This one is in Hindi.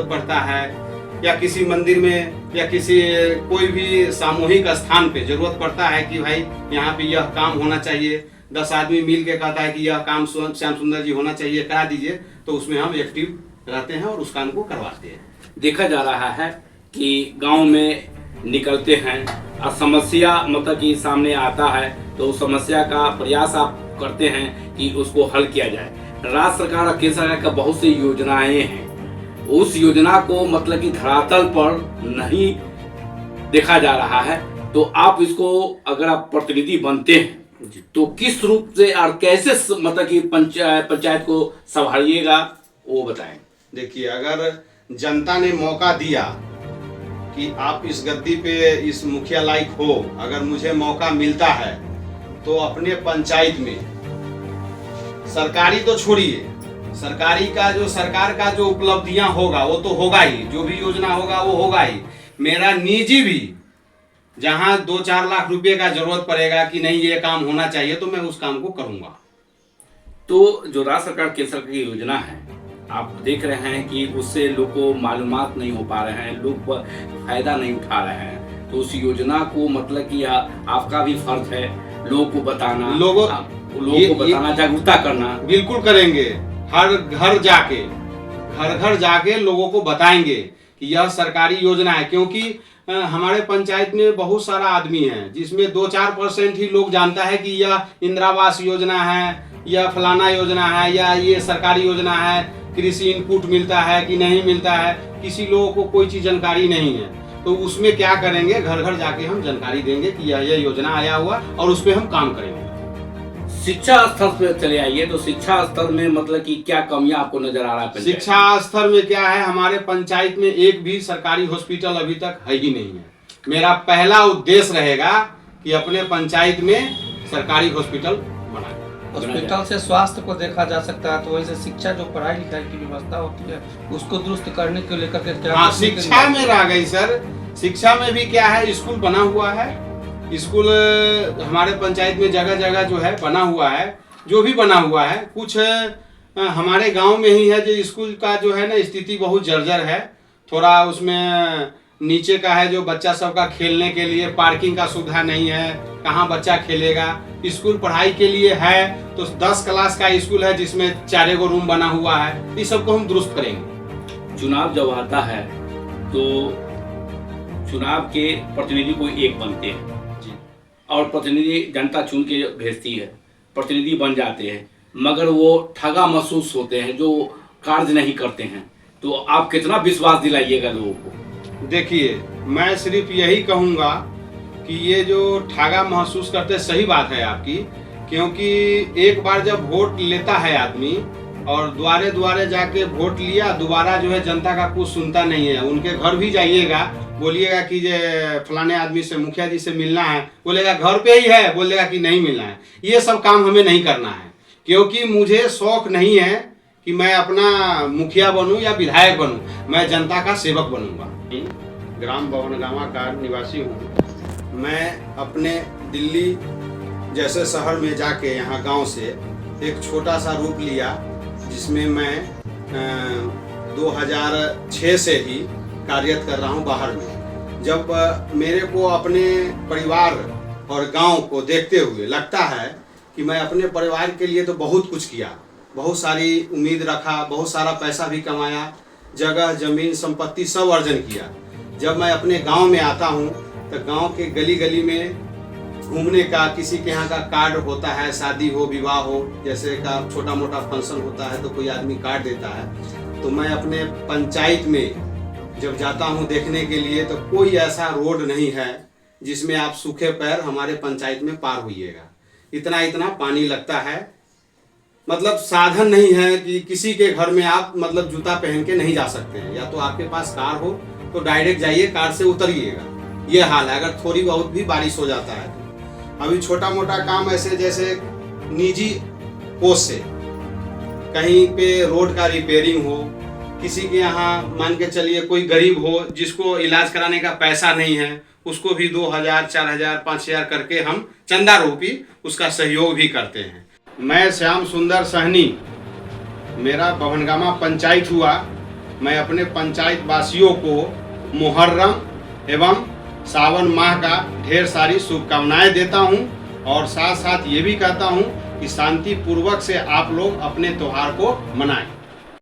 पड़ता है, या किसी मंदिर में या किसी कोई भी सामूहिक स्थान पे जरूरत पड़ता है कि भाई यहाँ पे यह काम होना चाहिए, 10 आदमी मिल के कहता है कि यह काम श्याम सुंदर जी होना चाहिए, करा दीजिए, तो उसमें हम एक्टिव रहते हैं और उस काम को करवाते हैं। देखा जा रहा है कि गांव में निकलते हैं और समस्या मतलब कि सामने आता है तो उस समस्या का प्रयास आप करते हैं कि उसको हल किया जाए। राज्य सरकार और केंद्र सरकार का बहुत सी योजनाएं हैं, उस योजना को मतलब कि धरातल पर नहीं देखा जा रहा है, तो आप इसको अगर आप प्रतिनिधि बनते हैं तो किस रूप से और कैसे मतलब कि पंचायत को संभालिएगा वो बताएं। देखिए, अगर जनता ने मौका दिया कि आप इस गद्दी पे इस मुखिया लायक हो, अगर मुझे मौका मिलता है तो अपने पंचायत में सरकारी तो छोड़िए, सरकार का जो उपलब्धियां होगा वो तो होगा ही, जो भी योजना होगा वो होगा ही, मेरा निजी भी जहां 2-4 लाख रुपए का जरूरत पड़ेगा कि नहीं ये काम होना चाहिए तो मैं उस काम को करूंगा। तो जो राज्य सरकार केंद्र सरकार की योजना है आप देख रहे हैं कि उससे लोग को मालूमात नहीं हो पा रहे हैं, लोग फायदा नहीं उठा रहे हैं, तो उस योजना को मतलब कि आपका भी फर्ज है लोगों को बताना, लोगों को बताना, जागरूकता करना। बिल्कुल करेंगे, हर घर जाके लोगों को बताएंगे कि यह सरकारी योजना है, क्योंकि हमारे पंचायत में बहुत सारा आदमी है जिसमें 2-4% ही लोग जानता है कि यह इंदिरा आवास योजना है, यह फलाना योजना है, या ये सरकारी योजना है, कृषि इनपुट मिलता है कि नहीं मिलता है, किसी लोगों को कोई चीज जानकारी नहीं है। तो उसमें क्या करेंगे, घर जाके हम जानकारी देंगे कि यह योजना आया हुआ और उस पर हम काम करेंगे। शिक्षा स्तर पे चले आइए, तो शिक्षा स्तर में मतलब कि क्या कमियां आपको नजर आ रहा है? शिक्षा स्तर में क्या है, हमारे पंचायत में एक भी सरकारी हॉस्पिटल अभी तक है ही नहीं है। मेरा पहला उद्देश्य रहेगा कि अपने पंचायत में सरकारी हॉस्पिटल बनाए। हॉस्पिटल से स्वास्थ्य को देखा जा सकता है, तो वैसे शिक्षा जो पढ़ाई लिखाई की व्यवस्था होती है उसको दुरुस्त करने को लेकर के क्या? हाँ, शिक्षा में रह गई सर। शिक्षा में भी क्या है, स्कूल बना हुआ है, स्कूल हमारे पंचायत में जगह जगह जो है बना हुआ है, जो भी बना हुआ है कुछ हमारे गांव में ही है जो स्कूल का जो है ना स्थिति बहुत जर्जर है, थोड़ा उसमें नीचे का है, जो बच्चा सबका खेलने के लिए पार्किंग का सुविधा नहीं है, कहाँ बच्चा खेलेगा। स्कूल पढ़ाई के लिए है तो 10 क्लास का स्कूल है जिसमें 4 रूम बना हुआ है, इस सबको हम दुरुस्त करेंगे। चुनाव जब आता है तो चुनाव के प्रतिनिधि को एक बनते हैं और प्रतिनिधि जनता चुन के भेजती है, प्रतिनिधि बन जाते हैं, मगर वो ठगा महसूस होते हैं जो कार्य नहीं करते हैं, तो आप कितना विश्वास दिलाइएगा लोगों को? देखिए, मैं सिर्फ यही कहूँगा कि ये जो ठगा महसूस करते, सही बात है आपकी, क्योंकि एक बार जब वोट लेता है आदमी और द्वारे जाके वोट लिया, दोबारा जो है जनता का कुछ सुनता नहीं है। उनके घर भी जाइएगा, बोलिएगा कि जे फलाने आदमी से, मुखिया जी से मिलना है, बोलेगा घर पे ही है, बोलेगा कि नहीं मिलना है। ये सब काम हमें नहीं करना है, क्योंकि मुझे शौक नहीं है कि मैं अपना मुखिया बनूं या विधायक बनूं, मैं जनता का सेवक बनूंगा। ग्राम बवनगामा का निवासी हूँ मैं। अपने दिल्ली जैसे शहर में जाके यहाँ गांव से एक छोटा सा रूप लिया, जिसमें मैं 2006 से ही कार्यरत कर रहा हूँ बाहर में। जब मेरे को अपने परिवार और गांव को देखते हुए लगता है कि मैं अपने परिवार के लिए तो बहुत कुछ किया, बहुत सारी उम्मीद रखा, बहुत सारा पैसा भी कमाया, जगह जमीन संपत्ति सब अर्जन किया। जब मैं अपने गांव में आता हूं तो गांव के गली गली में घूमने का, किसी के यहाँ का कार्ड होता है, शादी हो, विवाह हो, जैसे का छोटा मोटा फंक्शन होता है तो कोई आदमी कार्ड देता है, तो मैं अपने पंचायत में जब जाता हूं देखने के लिए तो कोई ऐसा रोड नहीं है जिसमें आप सूखे पैर हमारे पंचायत में पार होइएगा। इतना पानी लगता है, मतलब साधन नहीं है कि किसी के घर में आप मतलब जूता पहन के नहीं जा सकते हैं, या तो आपके पास कार हो तो डायरेक्ट जाइए, कार से उतरिएगा, ये हाल है। अगर थोड़ी बहुत भी बारिश हो जाता है तो अभी छोटा मोटा काम ऐसे जैसे निजी कोष से कहीं पे रोड का रिपेयरिंग हो, किसी के यहाँ मान के चलिए कोई गरीब हो जिसको इलाज कराने का पैसा नहीं है, उसको भी 2000, 4000, 5000 करके हम चंदा रूपी उसका सहयोग भी करते हैं। मैं श्याम सुंदर सहनी, मेरा बवनगामा पंचायत हुआ मैं अपने पंचायत वासियों को मुहर्रम एवं सावन माह का ढेर सारी शुभकामनाएं देता हूं और साथ साथ ये भी कहता हूं कि शांति पूर्वक से आप लोग अपने त्योहार को मनाएं।